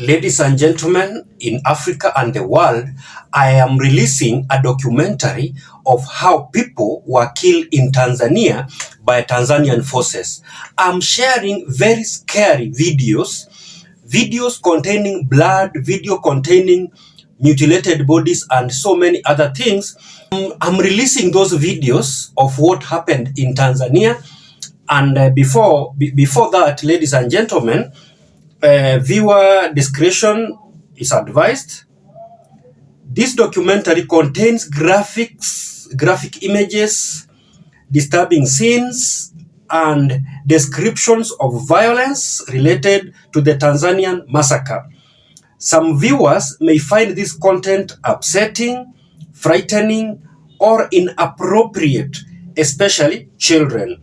Ladies and gentlemen, in Africa and the world, I am releasing a documentary of how people were killed in Tanzania by Tanzanian forces. I'm sharing very scary videos containing blood, video containing mutilated bodies, and so many other things. I'm releasing those videos of what happened in Tanzania. And before that, ladies and gentlemen, viewer discretion is advised. This documentary contains graphic images, disturbing scenes, and descriptions of violence related to the Tanzanian massacre. Some viewers may find this content upsetting, frightening, or inappropriate, especially children.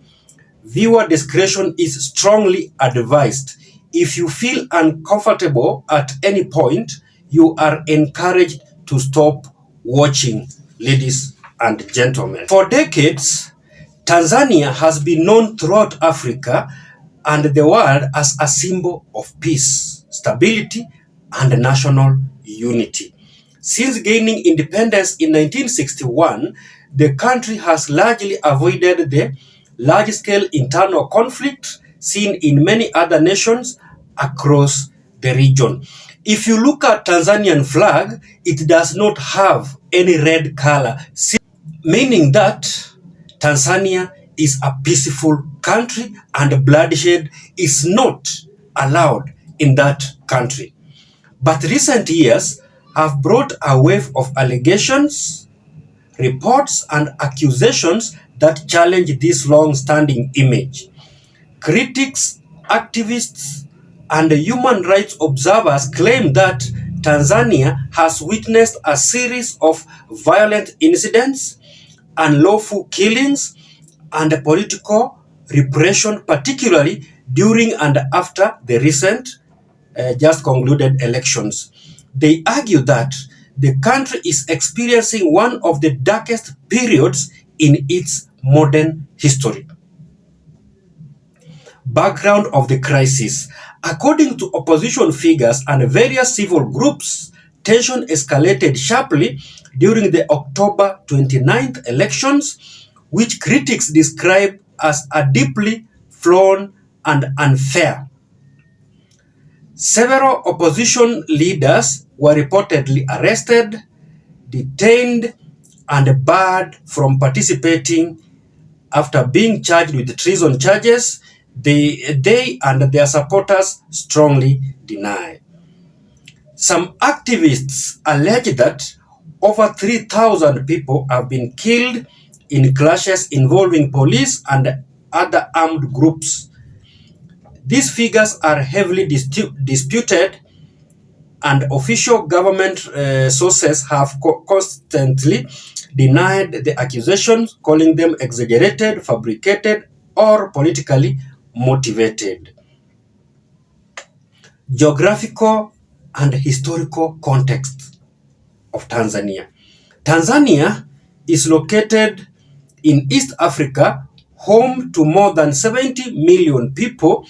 Viewer discretion is strongly advised. If you feel uncomfortable at any point, you are encouraged to stop watching, ladies and gentlemen. For decades, Tanzania has been known throughout Africa and the world as a symbol of peace, stability, and national unity. Since gaining independence in 1961, the country has largely avoided the large-scale internal conflict seen in many other nations across the region. If you look at Tanzanian flag, it does not have any red color, meaning that Tanzania is a peaceful country and bloodshed is not allowed in that country. But recent years have brought a wave of allegations, reports, and accusations that challenge this long-standing image. Critics, activists, and human rights observers claim that Tanzania has witnessed a series of violent incidents, unlawful killings, and political repression, particularly during and after the recent just concluded elections. They argue that the country is experiencing one of the darkest periods in its modern history. Background of the crisis. According to opposition figures and various civil groups, tension escalated sharply during the October 29th elections, which critics describe as a deeply flawed and unfair. Several opposition leaders were reportedly arrested, detained, and barred from participating after being charged with treason charges. They and their supporters strongly deny. Some activists allege that over 3,000 people have been killed in clashes involving police and other armed groups. These figures are heavily disputed, and official government sources have constantly denied the accusations, calling them exaggerated, fabricated, or politically motivated. Geographical and historical context of Tanzania. Tanzania is located in East Africa, home to more than 70 million people.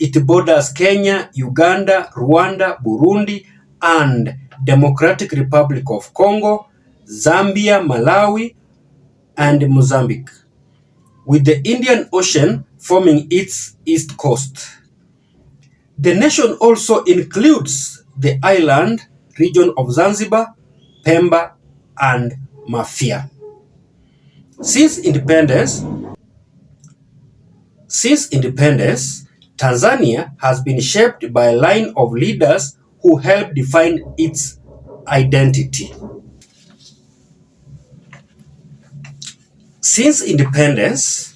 It borders Kenya, Uganda, Rwanda, Burundi, and Democratic Republic of Congo, Zambia, Malawi, and Mozambique, with the Indian Ocean forming its east coast. The nation also includes the island region of Zanzibar, Pemba, and Mafia. Since independence, Tanzania has been shaped by a line of leaders who helped define its identity. Since independence,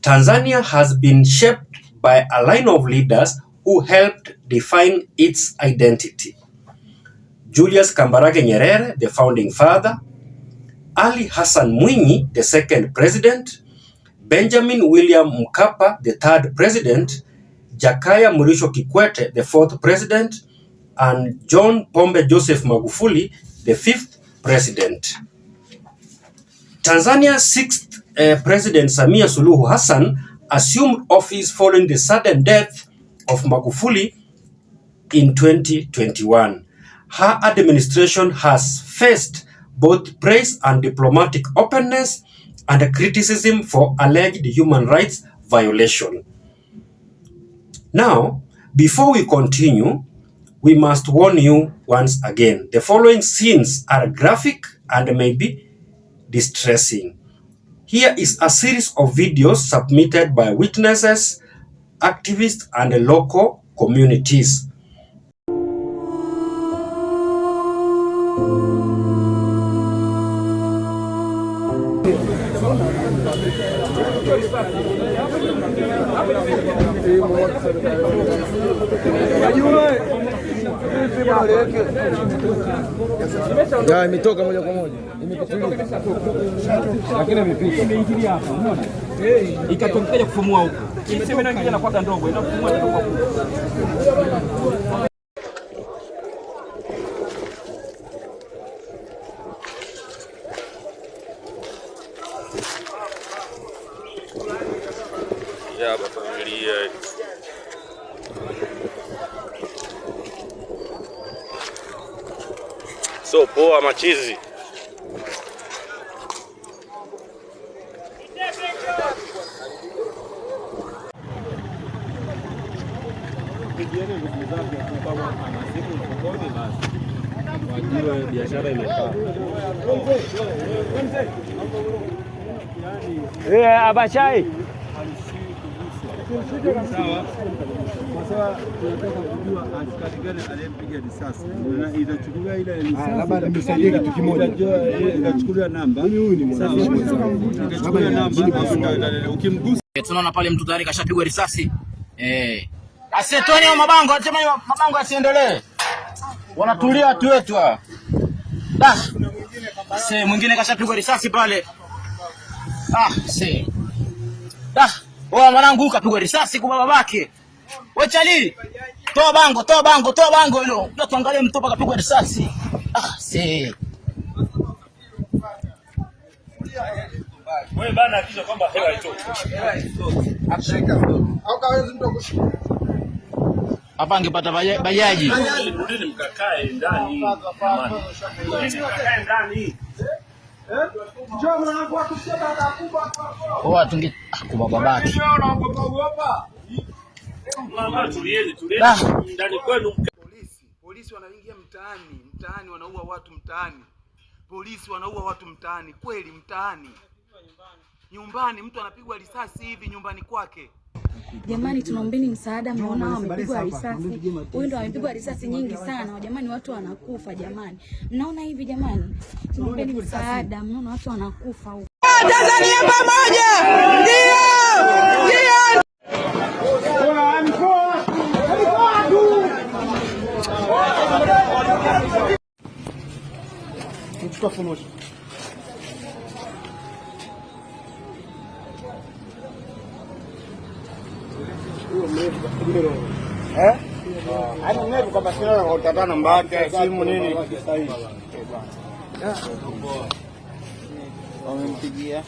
Tanzania has been shaped by a line of leaders who helped define its identity. Julius Kambarage Nyerere, the founding father; Ali Hassan Mwinyi, the second president; Benjamin William Mkapa, the third president; Jakaya Mrisho Kikwete, the fourth president; and John Pombe Joseph Magufuli, the fifth president. Tanzania's sixth President Samia Suluhu Hassan assumed office following the sudden death of Magufuli in 2021. Her administration has faced both praise and diplomatic openness and criticism for alleged human rights violation. Now, before we continue, we must warn you once again. The following scenes are graphic and may be distressing. Here is a series of videos submitted by witnesses, activists, and local communities. Ya imetoka moja kwa moja. Imepitiliza. Lakini imepita. Imeingilia hapa, unaona? Ikatokea kufumua huko. Iseme na ingine inakuwa ndogo, inafumua ndio kwa huko. Ya familia. So poa machizi. Biashara imekaa. Abachai. Sawa. Sasa tunataka kujua askari gani aliyempiga risasi. Inachukulia ile risasi. Labda nimsaidie kitu kimoja. Inachukulia namba. Huyu ni mwanafunzi. Inachukulia namba. Ukimgusa tunaona pale mtu tayari kashapigwa risasi. Asitoni au mabango, anasema mabango asiendelee. Wanatulia watu wetu hapa. Mwingine kashapigwa risasi pale. Mwanangu kapigwa risasi kwa babake. Wewe chali. Toa bango hilo. Ndio tuangalie mtoto kapigwa risasi. Wewe bana hakisha kwamba hewa itoke. au kawezi mtu kushika. Hapa angepata bajaji. Rudini mkakae ndani. Mkakae ndani. Njoo mwanangu akusema atakubwa. Tunge kwa babake. Mama tulieni ndani kwenu. Polisi wanaingia mtaani wanaua watu mtaani. Polisi wanaua watu mtaani, kweli mtaani. Nyumbani mtu anapigwa risasi hivi nyumbani kwake. Jamani, tunaombeni msaada, mnaona wamepigwa risasi. Huyu ndo amepigwa risasi nyingi sana. Jamani, watu wanakufa jamani. Mnaona hivi jamani? Tunaombeni msaada, mnaona watu wanakufa huko. Tanzania pamoja. Ndio! Chukua funushi. Ana mrefu kama sio utatana namba yake simu nini? Wamempigia.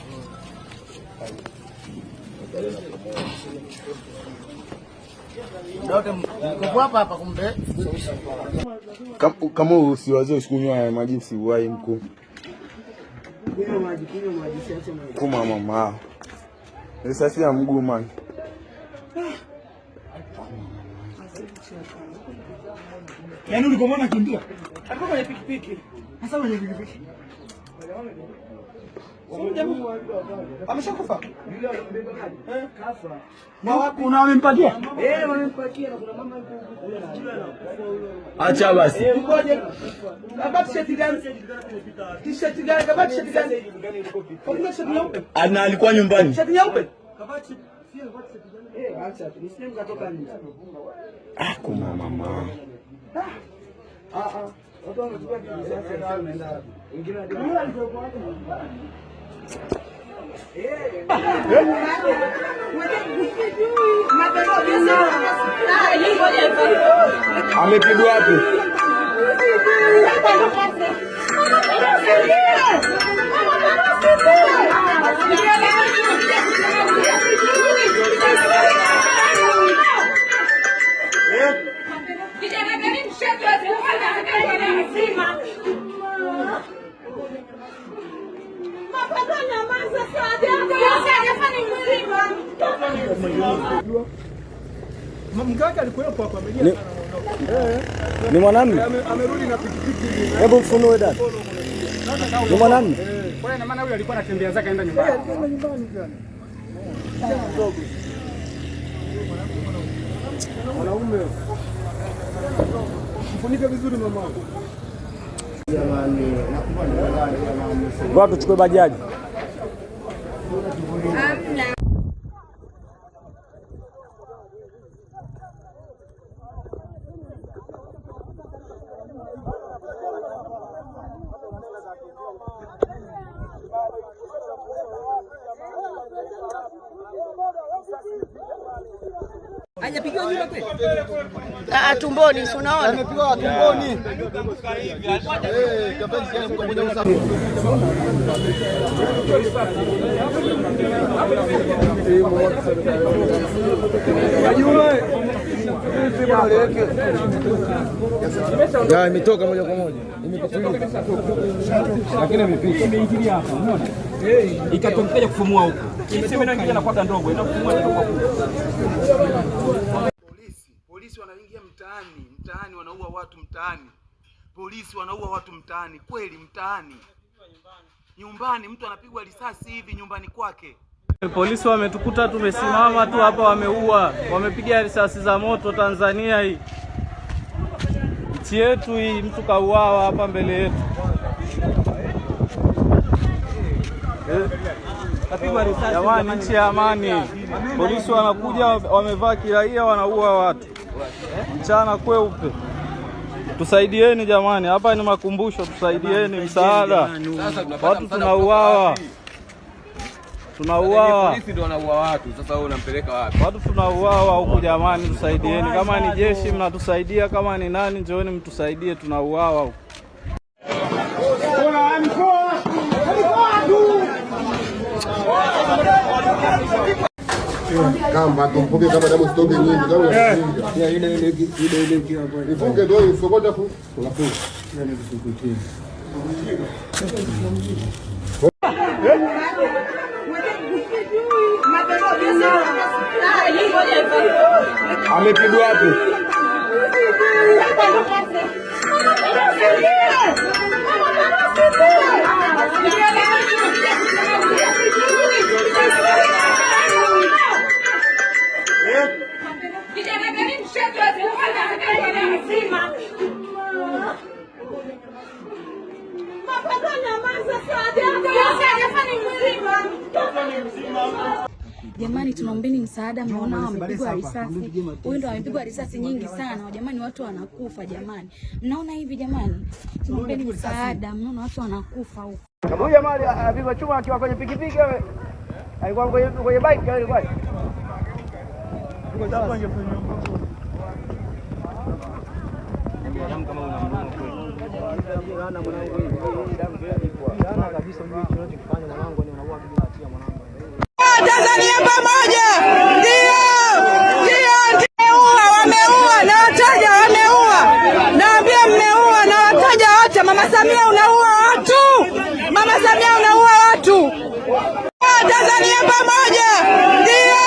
Ndote mko hapa kumbe. Kama usiwaze usikunywa maji usiwahi mkuu. Kunywa maji siache maji. Kuma mama. Risasi ya mguu man. Yaani ulikomona kimbia. Alikuwa kwenye pikipiki. Sasa kwenye pikipiki. Ameshakufa? Kafa. Na wapi unawamempakia? Wamempakia na kuna mama yuko. Acha basi. Kabati shati gani? T-shirt gani? Kabati shati gani? Kwa shati nyeupe. Ana alikuwa nyumbani. Shati nyeupe. Kabati sio kabati shati gani? Acha tu. Nisije nikatoka nje. Kuma mama. Watu wanachukua risasi wanaenda. Wengine amepigwa wapi? Ni mwanamume amerudi na pikipiki. Hebu mfunue dada. Ni mwanamume. Kwa hiyo maana yule alikuwa anatembea zake aenda nyumbani. Wanaume. Mfunike vizuri mama. Jamani, ngoja tuchukue bajaji. Hamna. Hajapigiwa nyuma kweli? Tumboni, si unaona? Amepigwa tumboni. Imetoka moja kwa moja. Lakini imepita. Imeingilia hapa, unaona? Ikatokea kufumua huko. Iseme na ingine inakuwa ndogo, inafumua inakuwa kubwa. Polisi wanaingia mtaani wanaua watu mtaani. Polisi wanaua watu mtaani, kweli mtaani. Nyumbani mtu anapigwa risasi hivi nyumbani kwake. Polisi wametukuta tumesimama tu hapa, wamepiga risasi za moto. Tanzania hii nchi yetu hii, mtu kauawa hapa mbele yetu. Jamani, nchi ya amani. Polisi wanakuja wamevaa kiraia, wanaua watu mchana kweupe. Tusaidieni jamani, hapa ni makumbusho, tusaidieni msaada. Watu tunauawa. Polisi ndio wanaua watu. Sasa wewe unampeleka wapi? Watu tunauawa huku jamani, tusaidieni. Kama ni jeshi mnatusaidia, kama ni nani njooni mtusaidie, tunauawa huku. Kamba tumpuke kama damu stoke nyingi kama ya ile hapo. Ifunge ndio isokota fu. Unafunga. Ndio kusukutia. Amepigwa wapi? Jamani, tunaombeni msaada, mnaona wamepigwa risasi. Huyu ndo amepigwa risasi nyingi sana. Jamani, watu wanakufa jamani. Mnaona hivi jamani? Tunaombeni msaada, mnaona watu wanakufa huko. Huyu jamaa alipigwa chuma akiwa kwenye pikipiki wewe. Alikuwa kwenye bike wewe kwani? Kama unamruma kweli. Jana mwanangu hii damu jana kabisa mimi chochote kufanya mwanangu ni unaua bila hatia mwanangu. Tanzania pamoja. Ndio wameua na wataja wameua. Naambia mmeua na wataja wote. Mama Samia unaua watu. Mama Samia unaua watu. Tanzania pamoja. Ndio.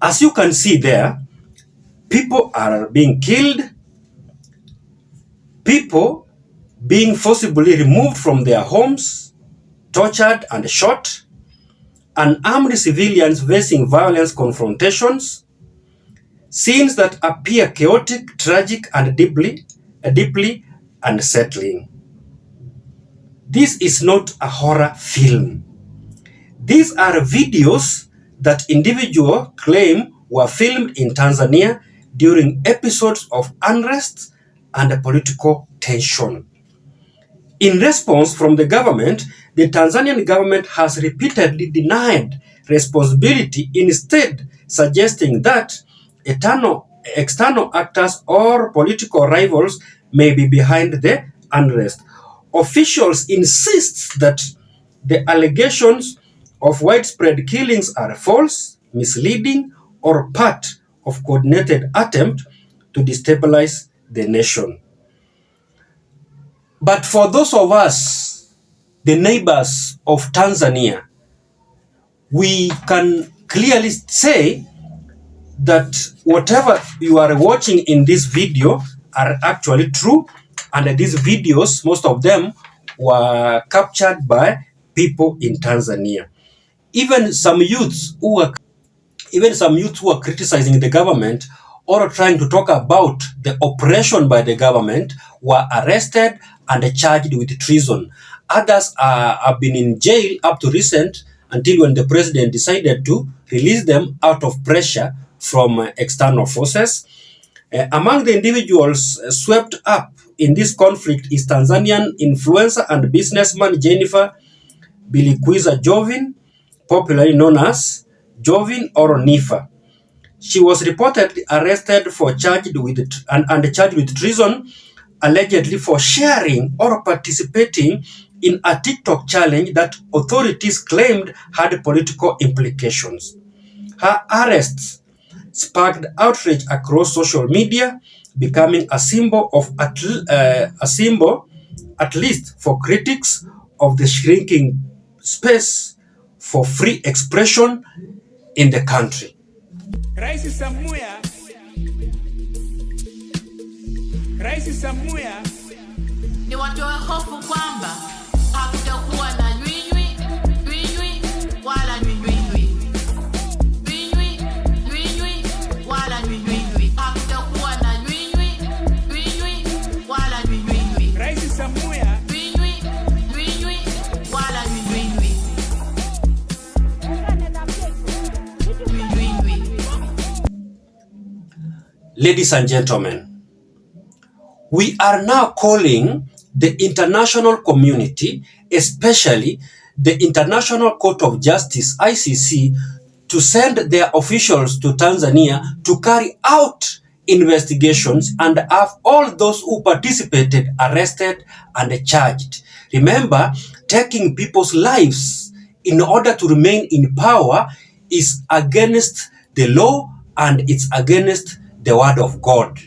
As you can see there, people are being killed, people being forcibly removed from their homes, tortured and shot, unarmed civilians facing violence confrontations, scenes that appear chaotic, tragic, and deeply unsettling. This is not a horror film. These are videos that individuals claim were filmed in Tanzania during episodes of unrest and political tension. In response from the government, the Tanzanian government has repeatedly denied responsibility, instead suggesting that external actors or political rivals may be behind the unrest. Officials insist that the allegations of widespread killings are false, misleading, or part of coordinated attempt to destabilize the nation. But for those of us, the neighbors of Tanzania, we can clearly say that whatever you are watching in this video are actually true, and these videos, most of them were captured by people in Tanzania. Even some youths who are criticizing the government or trying to talk about the oppression by the government were arrested and charged with treason. Others have been in jail up to recent, until when the president decided to release them out of pressure from external forces. Among the individuals swept up in this conflict is Tanzanian influencer and businessman Jennifer Bilikwiza Jovin, popularly known as Jovin or Nifa. She was reportedly arrested for charged with treason, allegedly for sharing or participating in a TikTok challenge that authorities claimed had political implications. Her arrests sparked outrage across social media, becoming a symbol, at least for critics, of the shrinking space for free expression in the country. Rais Samia ni watoa hofu kwamba hakutakuwa na nywinywi wala nywinywi wala nywinywi, hakutakuwa na nywinywi wala nywinywi. Rais Samia nywinywi wala nywinywi. Ladies and gentlemen, we are now calling the international community, especially the International Court of Justice, ICC, to send their officials to Tanzania to carry out investigations and have all those who participated arrested and charged. Remember, taking people's lives in order to remain in power is against the law and it's against the word of God.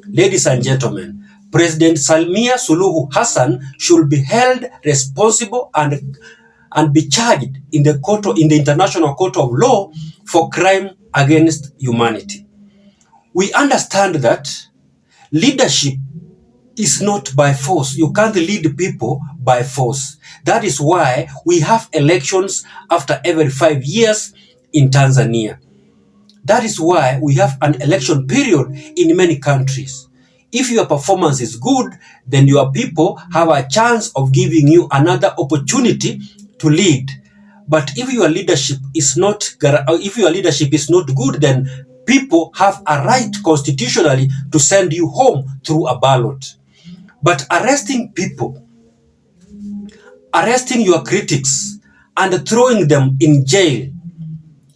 Ladies and gentlemen, President Samia Suluhu Hassan should be held responsible and be charged in the International Court of Law for crime against humanity. We understand that leadership is not by force. You can't lead people by force. That is why we have elections after every 5 years in Tanzania. That is why we have an election period in many countries. If your performance is good, then your people have a chance of giving you another opportunity to lead. But if your leadership is not good, then people have a right constitutionally to send you home through a ballot. But arresting people, arresting your critics, and throwing them in jail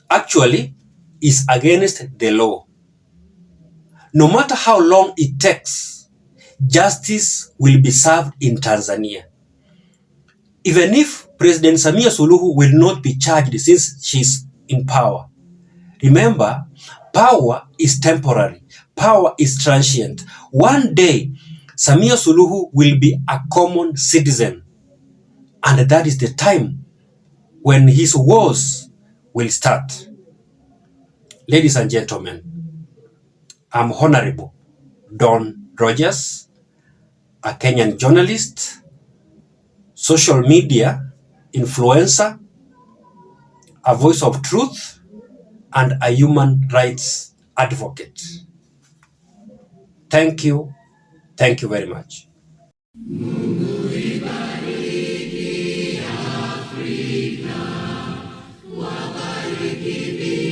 actually is against the law. No matter how long it takes, justice will be served in Tanzania. Even if President Samia Suluhu will not be charged since she's in power. Remember, power is temporary. Power is transient. One day, Samia Suluhu will be a common citizen. And that is the time when his wars will start. Ladies and gentlemen, I'm Honorable Don Rogers, a Kenyan journalist, social media influencer, a voice of truth, and a human rights advocate. Thank you. Thank you very much. Mungu ibariki Afrika, wabariki